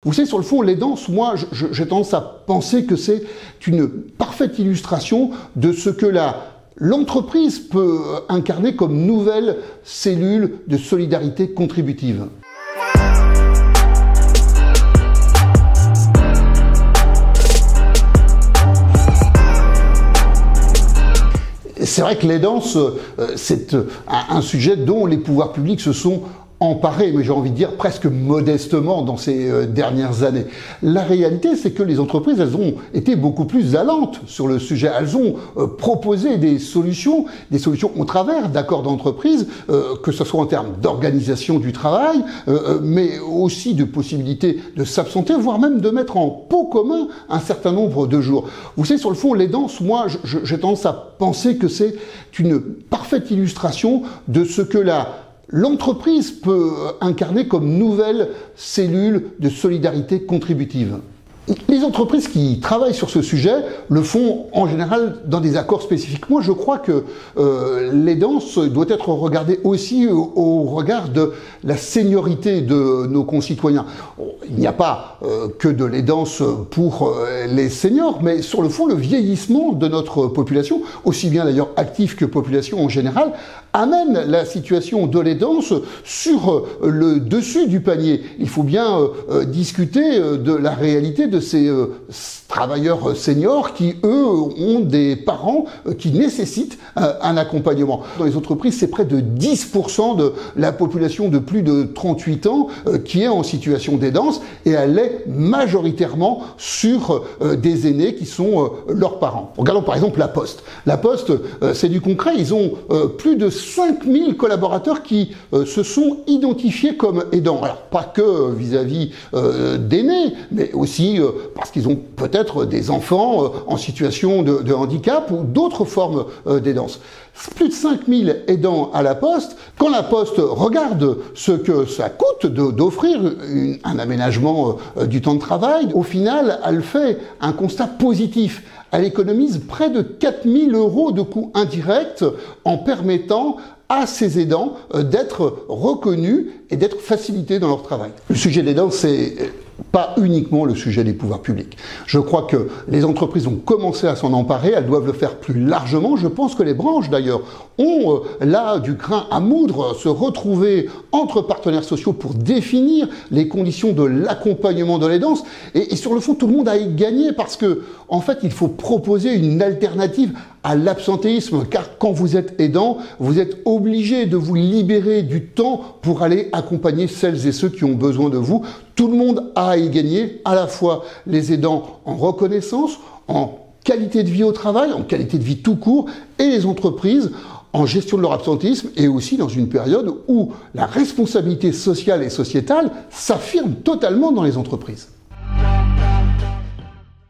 Vous savez, sur le fond, l'aidance, moi, j'ai tendance à penser que c'est une parfaite illustration de ce que l'entreprise peut incarner comme nouvelle cellule de solidarité contributive. C'est vrai que l'aidance, c'est un sujet dont les pouvoirs publics se sont emparés, mais j'ai envie de dire presque modestement dans ces dernières années. La réalité, c'est que les entreprises, elles ont été beaucoup plus allantes sur le sujet. Elles ont proposé des solutions au travers d'accords d'entreprise, que ce soit en termes d'organisation du travail, mais aussi de possibilités de s'absenter, voire même de mettre en pot commun un certain nombre de jours. Vous savez, sur le fond, l'aidance, moi, j'ai tendance à penser que c'est une parfaite illustration de ce que l'entreprise peut incarner comme nouvelle cellule de solidarité contributive. Les entreprises qui travaillent sur ce sujet le font en général dans des accords spécifiques. Moi, je crois que l'aidance doit être regardée aussi au regard de la seniorité de nos concitoyens. Il n'y a pas que de l'aidance pour les seniors, mais sur le fond, le vieillissement de notre population, aussi bien d'ailleurs active que population en général, amène la situation de l'aidance sur le dessus du panier. Il faut bien discuter de la réalité de ces travailleurs seniors qui, eux, ont des parents qui nécessitent un accompagnement. Dans les entreprises, c'est près de 10% de la population de plus de 38 ans qui est en situation d'aidance, et elle est majoritairement sur des aînés qui sont leurs parents. Regardons par exemple la Poste. La Poste, c'est du concret. Ils ont plus de 5000 collaborateurs qui se sont identifiés comme aidants. Alors, pas que vis-à-vis d'aînés, mais aussi parce qu'ils ont peut-être des enfants en situation de handicap ou d'autres formes d'aidance. Plus de 5000 aidants à la Poste. Quand la Poste regarde ce que ça coûte d'offrir un aménagement du temps de travail, au final, elle fait un constat positif. Elle économise près de 4000 € de coûts indirects en permettant à ces aidants d'être reconnus et d'être facilités dans leur travail. Le sujet des aidants, c'est pas uniquement le sujet des pouvoirs publics. Je crois que les entreprises ont commencé à s'en emparer, elles doivent le faire plus largement. Je pense que les branches, d'ailleurs, ont là du grain à moudre, se retrouver entre partenaires sociaux pour définir les conditions de l'accompagnement de l'aidance. Et sur le fond, tout le monde a y gagné parce que, en fait, il faut proposer une alternative à l'absentéisme, car quand vous êtes aidant, vous êtes obligé de vous libérer du temps pour aller accompagner celles et ceux qui ont besoin de vous. Tout le monde a à y gagner, à la fois les aidants en reconnaissance, en qualité de vie au travail, en qualité de vie tout court, et les entreprises en gestion de leur absentéisme, et aussi dans une période où la responsabilité sociale et sociétale s'affirme totalement dans les entreprises.